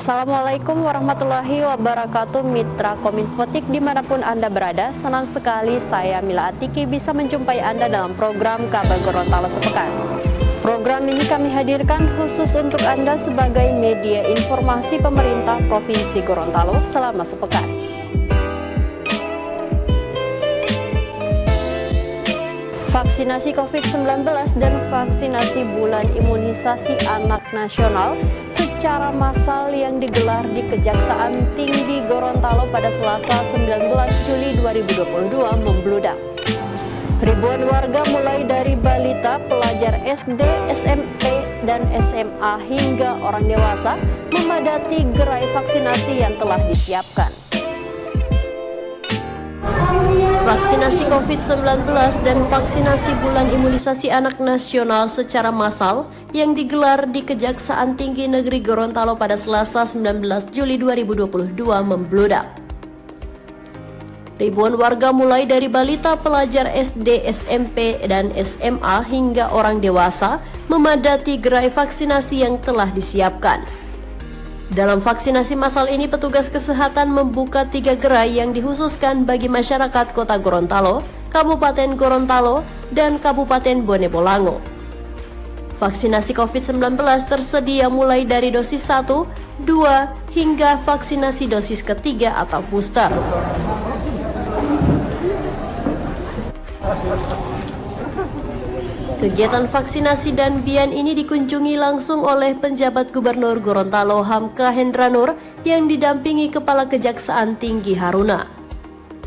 Assalamualaikum warahmatullahi wabarakatuh, Mitra Kominfotik dimanapun Anda berada. Senang sekali saya Mila Atiki bisa menjumpai Anda dalam program Kabar Gorontalo Sepekan. Program ini kami hadirkan khusus untuk Anda sebagai media informasi pemerintah Provinsi Gorontalo selama sepekan. Vaksinasi COVID-19 dan vaksinasi bulan imunisasi anak nasional secara massal yang digelar di Kejaksaan Tinggi Gorontalo pada Selasa 19 Juli 2022 membludak. Ribuan warga mulai dari balita, pelajar SD, SMP, dan SMA hingga orang dewasa memadati gerai vaksinasi yang telah disiapkan. Vaksinasi COVID-19 dan vaksinasi bulan imunisasi anak nasional secara massal yang digelar di Kejaksaan Tinggi Negeri Gorontalo pada Selasa 19 Juli 2022 membludak. Ribuan warga mulai dari balita, pelajar SD, SMP, dan SMA hingga orang dewasa memadati gerai vaksinasi yang telah disiapkan. Dalam vaksinasi massal ini, petugas kesehatan membuka 3 gerai yang dikhususkan bagi masyarakat Kota Gorontalo, Kabupaten Gorontalo, dan Kabupaten Bone Bolango. Vaksinasi COVID-19 tersedia mulai dari dosis 1, 2, hingga vaksinasi dosis ketiga atau booster. Kegiatan vaksinasi dan BIAN ini dikunjungi langsung oleh penjabat Gubernur Gorontalo Hamka Hendranur yang didampingi Kepala Kejaksaan Tinggi Haruna.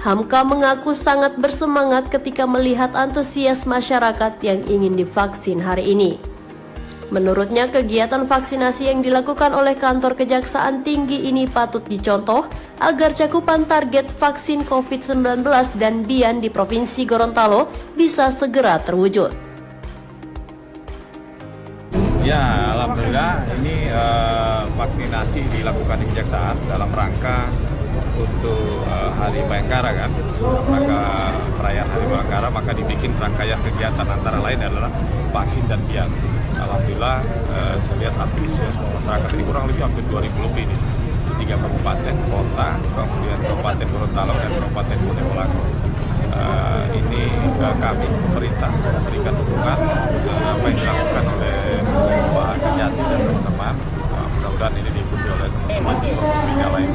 Hamka mengaku sangat bersemangat ketika melihat antusias masyarakat yang ingin divaksin hari ini. Menurutnya, kegiatan vaksinasi yang dilakukan oleh kantor Kejaksaan Tinggi ini patut dicontoh agar cakupan target vaksin COVID-19 dan BIAN di Provinsi Gorontalo bisa segera terwujud. Ya, alhamdulillah ini vaksinasi dilakukan di Kejaksaan dalam rangka untuk Hari Bayangkara kan, rangka perayaan Hari Bayangkara, maka dibikin rangkaian kegiatan antara lain adalah vaksin dan BIAN. Alhamdulillah saya lihat antusias masyarakat ini kurang lebih hampir 2.000 lebih nih, di 3 kabupaten kota, kemudian Kabupaten Gorontalo dan Kabupaten Bone Bolango. Ini kami pemerintah memberikan dukungan apa yang dilakukan oleh Pak Kejati dan teman-teman. Mudah-mudahan ini diikuti oleh teman-teman di provinsi yang lain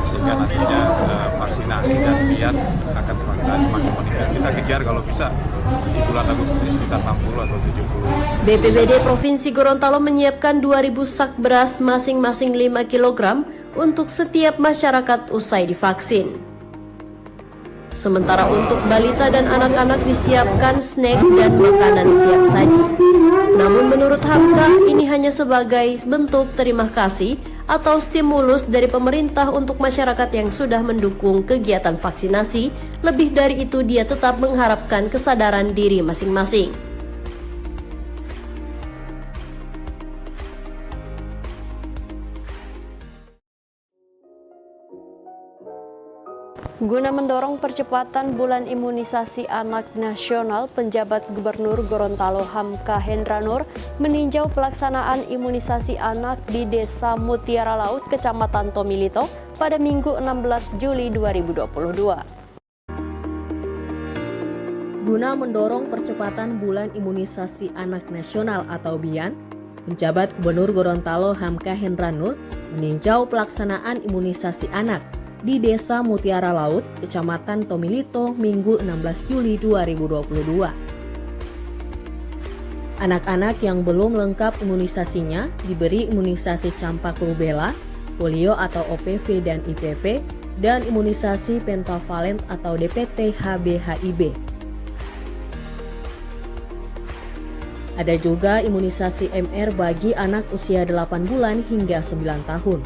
sehingga nantinya vaksinasi dan BIAN akan semakin meningkat. Kita kejar kalau bisa di bulan Agustus ini sekitar 60 atau 70. BPBD Provinsi Gorontalo menyiapkan 2.000 sak beras masing-masing 5 kg untuk setiap masyarakat usai divaksin. Sementara untuk balita dan anak-anak disiapkan snack dan makanan siap saji. Namun menurut Hamka, ini hanya sebagai bentuk terima kasih atau stimulus dari pemerintah untuk masyarakat yang sudah mendukung kegiatan vaksinasi. Lebih dari itu, dia tetap mengharapkan kesadaran diri masing-masing. Guna mendorong percepatan bulan imunisasi anak nasional, penjabat Gubernur Gorontalo Hamka Hendranur meninjau pelaksanaan imunisasi anak di Desa Mutiara Laut, Kecamatan Tomilito pada Minggu 16 Juli 2022. Guna mendorong percepatan bulan imunisasi anak nasional atau BIAN, penjabat Gubernur Gorontalo Hamka Hendranur meninjau pelaksanaan imunisasi anak di Desa Mutiara Laut, Kecamatan Tomilito, Minggu 16 Juli 2022. Anak-anak yang belum lengkap imunisasinya diberi imunisasi campak rubella, polio atau OPV dan IPV, dan imunisasi pentavalent atau DPT HB/HIB. Ada juga imunisasi MR bagi anak usia 8 bulan hingga 9 tahun.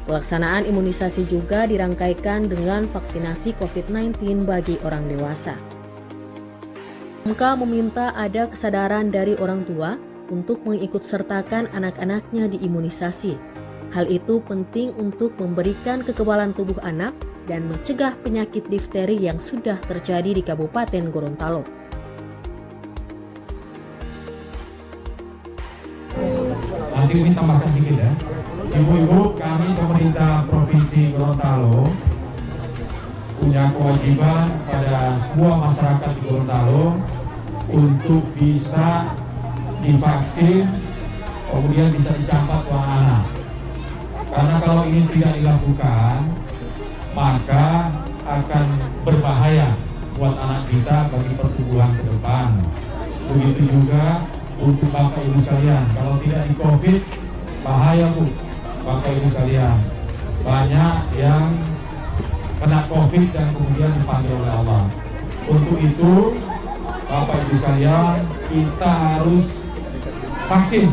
Pelaksanaan imunisasi juga dirangkaikan dengan vaksinasi COVID-19 bagi orang dewasa. Hamka meminta ada kesadaran dari orang tua untuk mengikutsertakan anak-anaknya diimunisasi. Hal itu penting untuk memberikan kekebalan tubuh anak dan mencegah penyakit difteri yang sudah terjadi di Kabupaten Gorontalo. Nanti ini tambahkan sedikit ya. Ibu-ibu, kami pemerintah Provinsi Gorontalo punya kewajiban pada semua masyarakat di Gorontalo untuk bisa divaksin, kemudian bisa dicampak uang anak. Karena kalau ini tidak dilakukan, maka akan berbahaya buat anak kita bagi pertumbuhan ke depan. Begitu juga untuk Bapak Ibu sekalian, kalau tidak di COVID, bahaya Bu, Bapak Ibu sekalian. Banyak yang kena COVID dan kemudian dipanggil oleh Allah. Untuk itu, Bapak Ibu sekalian, kita harus vaksin.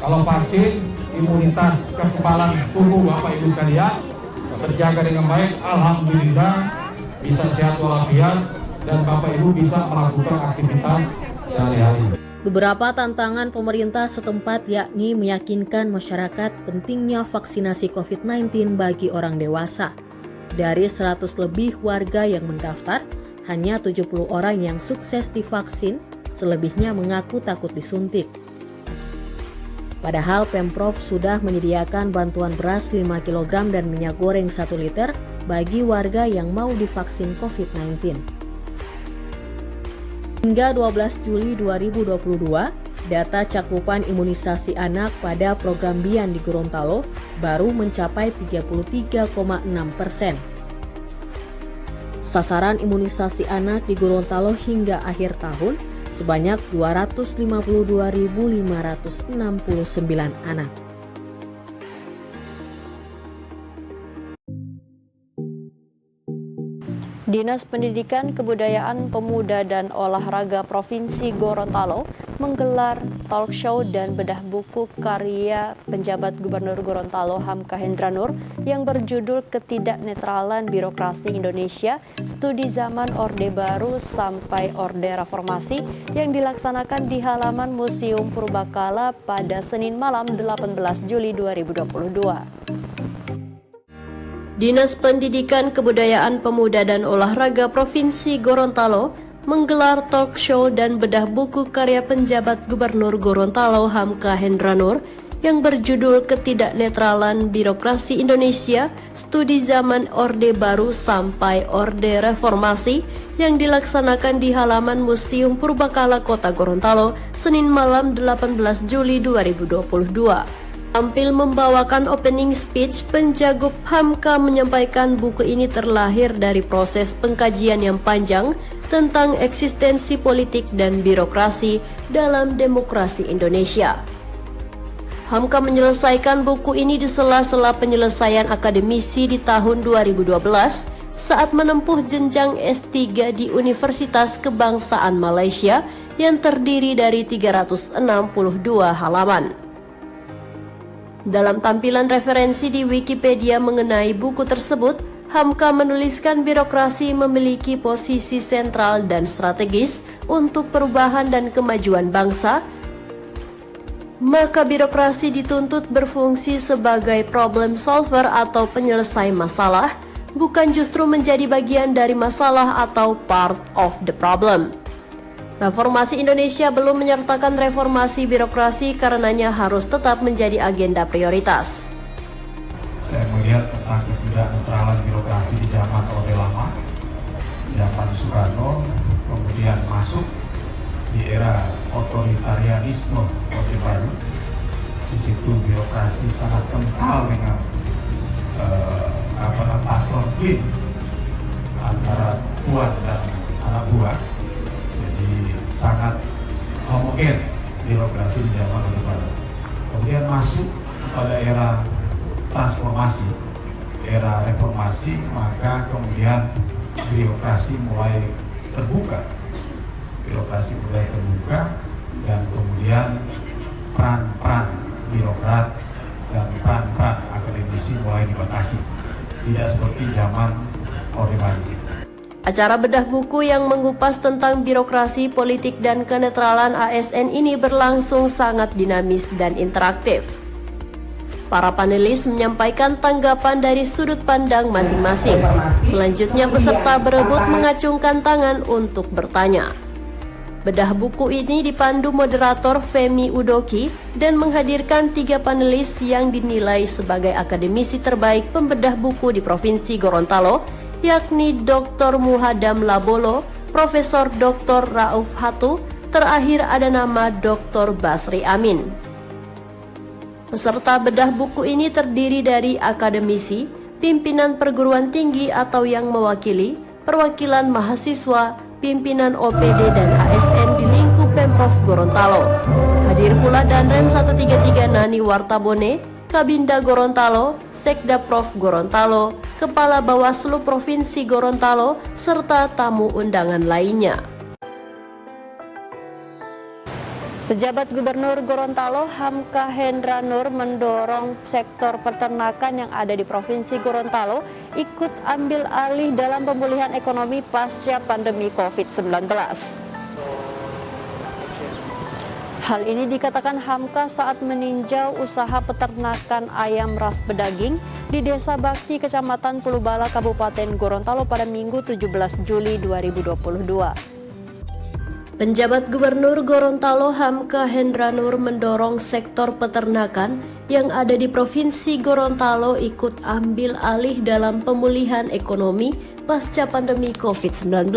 Kalau vaksin, imunitas kekebalan tubuh Bapak Ibu sekalian terjaga dengan baik, alhamdulillah bisa sehat walafiat dan Bapak Ibu bisa melakukan aktivitas sehari-hari. Beberapa tantangan pemerintah setempat yakni meyakinkan masyarakat pentingnya vaksinasi COVID-19 bagi orang dewasa. Dari 100 lebih warga yang mendaftar, hanya 70 orang yang sukses divaksin, selebihnya mengaku takut disuntik. Padahal Pemprov sudah menyediakan bantuan beras 5 kg dan minyak goreng 1 liter bagi warga yang mau divaksin COVID-19. Hingga 12 Juli 2022, data cakupan imunisasi anak pada program BIAN di Gorontalo baru mencapai 33,6%. Sasaran imunisasi anak di Gorontalo hingga akhir tahun sebanyak 252.569 anak. Dinas Pendidikan, Kebudayaan, Pemuda, dan Olahraga Provinsi Gorontalo menggelar talk show dan bedah buku karya penjabat Gubernur Gorontalo Hamka Hendranur yang berjudul Ketidaknetralan Birokrasi Indonesia, Studi Zaman Orde Baru sampai Orde Reformasi yang dilaksanakan di halaman Museum Purbakala pada Senin malam 18 Juli 2022. Dinas Pendidikan, Kebudayaan, Pemuda, dan Olahraga Provinsi Gorontalo menggelar talk show dan bedah buku karya penjabat Gubernur Gorontalo Hamka Hendranur yang berjudul Ketidaknetralan Birokrasi Indonesia, Studi Zaman Orde Baru sampai Orde Reformasi yang dilaksanakan di halaman Museum Purbakala Kota Gorontalo Senin malam 18 Juli 2022. Tampil membawakan opening speech, Penjagup Hamka menyampaikan buku ini terlahir dari proses pengkajian yang panjang tentang eksistensi politik dan birokrasi dalam demokrasi Indonesia. Hamka menyelesaikan buku ini di sela-sela penyelesaian akademisi di tahun 2012 saat menempuh jenjang S3 di Universitas Kebangsaan Malaysia yang terdiri dari 362 halaman. Dalam tampilan referensi di Wikipedia mengenai buku tersebut, Hamka menuliskan birokrasi memiliki posisi sentral dan strategis untuk perubahan dan kemajuan bangsa, maka birokrasi dituntut berfungsi sebagai problem solver atau penyelesai masalah, bukan justru menjadi bagian dari masalah atau part of the problem. Reformasi Indonesia belum menyertakan reformasi birokrasi karenanya harus tetap menjadi agenda prioritas. Saya melihat tentang ketidaknetralan birokrasi di zaman Orde Lama, zaman Soekarno, kemudian masuk di era otoritarianisme Orde Baru. Di situ birokrasi sangat kental dengan patron klin antara tuan dan anak buah. Sangat homogen birokrasi di zaman Orde Baru. Kemudian masuk pada era transformasi, era reformasi, maka kemudian birokrasi mulai terbuka. Birokrasi mulai terbuka dan kemudian peran-peran birokrat dan peran-peran akademisi mulai dibatasi. Tidak seperti zaman Orde Baru. Acara bedah buku yang mengupas tentang birokrasi, politik, dan kenetralan ASN ini berlangsung sangat dinamis dan interaktif. Para panelis menyampaikan tanggapan dari sudut pandang masing-masing. Selanjutnya peserta berebut mengacungkan tangan untuk bertanya. Bedah buku ini dipandu moderator Femi Udoki dan menghadirkan 3 panelis yang dinilai sebagai akademisi terbaik pembedah buku di Provinsi Gorontalo, yakni Dr. Muhadam Labolo, Profesor Dr. Rauf Hatu, terakhir ada nama Dr. Basri Amin. Peserta bedah buku ini terdiri dari akademisi, pimpinan perguruan tinggi atau yang mewakili, perwakilan mahasiswa, pimpinan OPD dan ASN di lingkup Pemprov Gorontalo. Hadir pula Danrem 133 Nani Wartabone, Kabinda Gorontalo, Sekda Prof Gorontalo, Kepala Bawaslu Provinsi Gorontalo, serta tamu undangan lainnya. Pejabat Gubernur Gorontalo Hamka Hendra Nur mendorong sektor peternakan yang ada di Provinsi Gorontalo ikut ambil alih dalam pemulihan ekonomi pasca pandemi COVID-19. Hal ini dikatakan Hamka saat meninjau usaha peternakan ayam ras bedaging di Desa Bakti, Kecamatan Pulubala, Kabupaten Gorontalo pada Minggu 17 Juli 2022. Penjabat Gubernur Gorontalo Hamka Hendra Nur mendorong sektor peternakan yang ada di Provinsi Gorontalo ikut ambil alih dalam pemulihan ekonomi pasca pandemi COVID-19.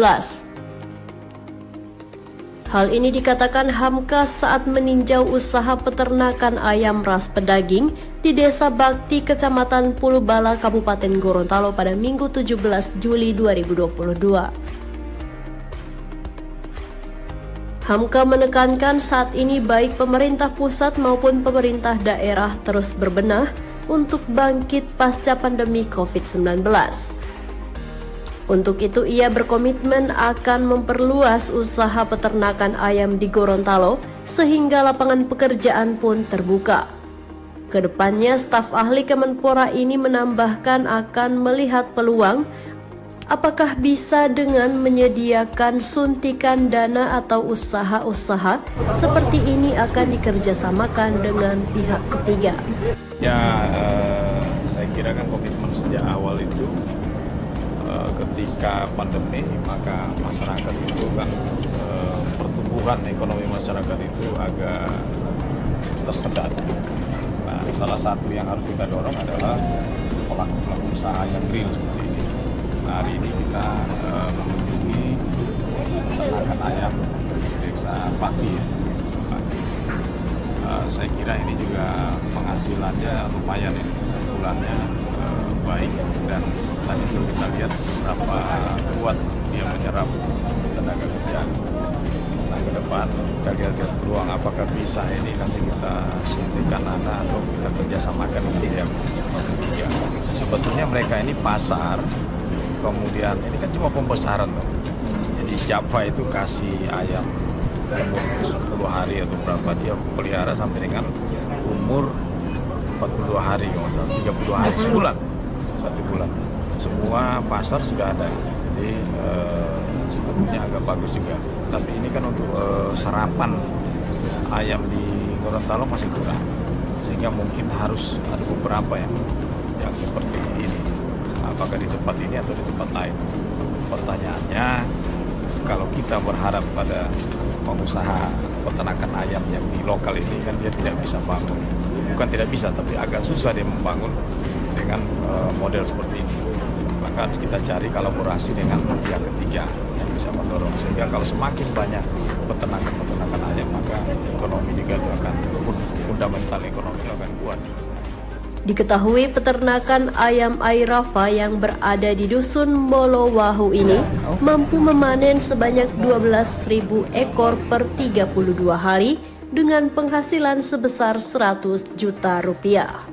Hal ini dikatakan Hamka saat meninjau usaha peternakan ayam ras pedaging di Desa Bakti, Kecamatan Pulubala, Kabupaten Gorontalo pada Minggu 17 Juli 2022. Hamka menekankan saat ini baik pemerintah pusat maupun pemerintah daerah terus berbenah untuk bangkit pasca pandemi COVID-19. Untuk itu ia berkomitmen akan memperluas usaha peternakan ayam di Gorontalo sehingga lapangan pekerjaan pun terbuka. Kedepannya staf ahli Kemenpora ini menambahkan akan melihat peluang apakah bisa dengan menyediakan suntikan dana atau usaha-usaha seperti ini akan dikerjasamakan dengan pihak ketiga. Ya, saya kira kan komitmen sejak awal itu ketika pandemi maka masyarakat itu kan pertumbuhan ekonomi masyarakat itu agak tersendat. Nah, salah satu yang harus kita dorong adalah pelaku-pelaku usaha yang real seperti ini. Nah, hari ini kita mengunjungi peternakan ayam di Desa Bakti. Saya kira ini juga penghasilannya lumayan ini, bulannya baik, dan tadi itu kita lihat seberapa kuat dia menyerap tenaga kerja. Nah, ke depan kita lihat peluang apakah bisa ini nanti kita suntikan dana atau kita kerjasamakan dengan pihak ketiga. Sebetulnya mereka ini pasar. Kemudian ini kan cuma pembesaran loh. Jadi Java itu kasih ayam umur 10 hari atau berapa, dia pelihara sampai dengan umur 42 hari, 32 hari, sebulan, 1 bulan. Semua pasar sudah ada. Jadi sebetulnya agak bagus juga. Tapi ini kan untuk sarapan ayam di Gorontalo masih kurang. Sehingga mungkin harus ada beberapa yang seperti ini. Apakah di tempat ini atau di tempat lain? Pertanyaannya, kalau kita berharap pada pengusaha peternakan ayam yang di lokal ini kan dia tidak bisa bangun. Bukan tidak bisa, tapi agak susah dia membangun dengan model seperti ini. Maka harus kita cari kolaborasi dengan pihak ketiga yang bisa mendorong. Sehingga kalau semakin banyak peternakan ayam, maka ekonomi juga itu akan fundamental ekonomi akan kuat. Diketahui peternakan ayam Airafa yang berada di Dusun Molowahu ini mampu memanen sebanyak 12.000 ekor per 32 hari dengan penghasilan sebesar 100 juta rupiah.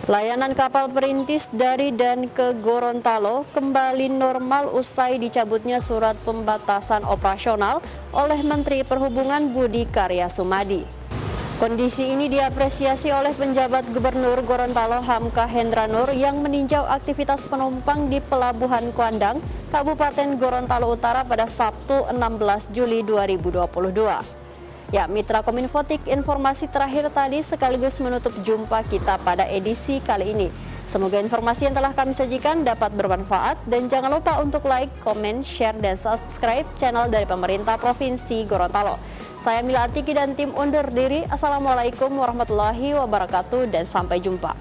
Layanan kapal perintis dari dan ke Gorontalo kembali normal usai dicabutnya surat pembatasan operasional oleh Menteri Perhubungan Budi Karya Sumadi. Kondisi ini diapresiasi oleh penjabat Gubernur Gorontalo Hamka Hendra Nur yang meninjau aktivitas penumpang di Pelabuhan Kuandang, Kabupaten Gorontalo Utara pada Sabtu 16 Juli 2022. Ya, Mitra Kominfotik, informasi terakhir tadi sekaligus menutup jumpa kita pada edisi kali ini. Semoga informasi yang telah kami sajikan dapat bermanfaat dan jangan lupa untuk like, komen, share, dan subscribe channel dari pemerintah Provinsi Gorontalo. Saya Mila Atiki dan tim undur diri. Assalamualaikum warahmatullahi wabarakatuh dan sampai jumpa.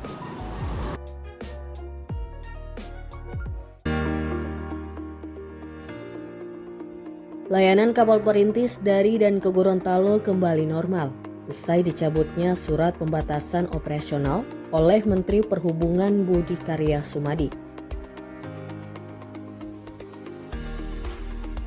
Layanan kapal perintis dari dan ke Gorontalo kembali normal usai dicabutnya surat pembatasan operasional oleh Menteri Perhubungan Budi Karya Sumadi.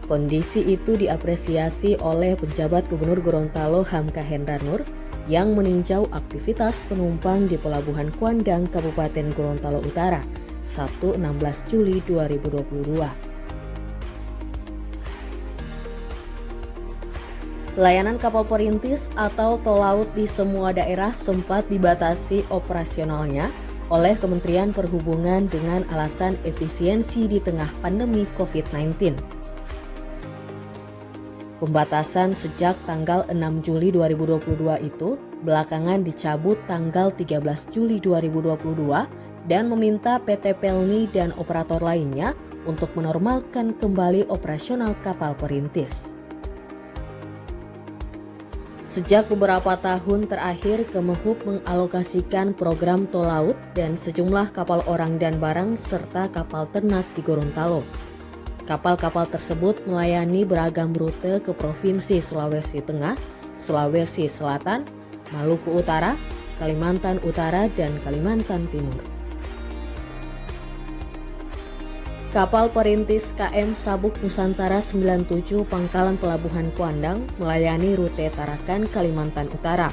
Kondisi itu diapresiasi oleh penjabat Gubernur Gorontalo Hamka Hendranur yang meninjau aktivitas penumpang di Pelabuhan Kuandang, Kabupaten Gorontalo Utara, Sabtu 16 Juli 2022. Layanan kapal perintis atau tol laut di semua daerah sempat dibatasi operasionalnya oleh Kementerian Perhubungan dengan alasan efisiensi di tengah pandemi COVID-19. Pembatasan sejak tanggal 6 Juli 2022 itu belakangan dicabut tanggal 13 Juli 2022 dan meminta PT Pelni dan operator lainnya untuk menormalkan kembali operasional kapal perintis. Sejak beberapa tahun terakhir, Kemehub mengalokasikan program tol laut dan sejumlah kapal orang dan barang serta kapal ternak di Gorontalo. Kapal-kapal tersebut melayani beragam rute ke Provinsi Sulawesi Tengah, Sulawesi Selatan, Maluku Utara, Kalimantan Utara, dan Kalimantan Timur. Kapal perintis KM Sabuk Nusantara 97 Pangkalan Pelabuhan Kuandang melayani rute Tarakan, Kalimantan Utara,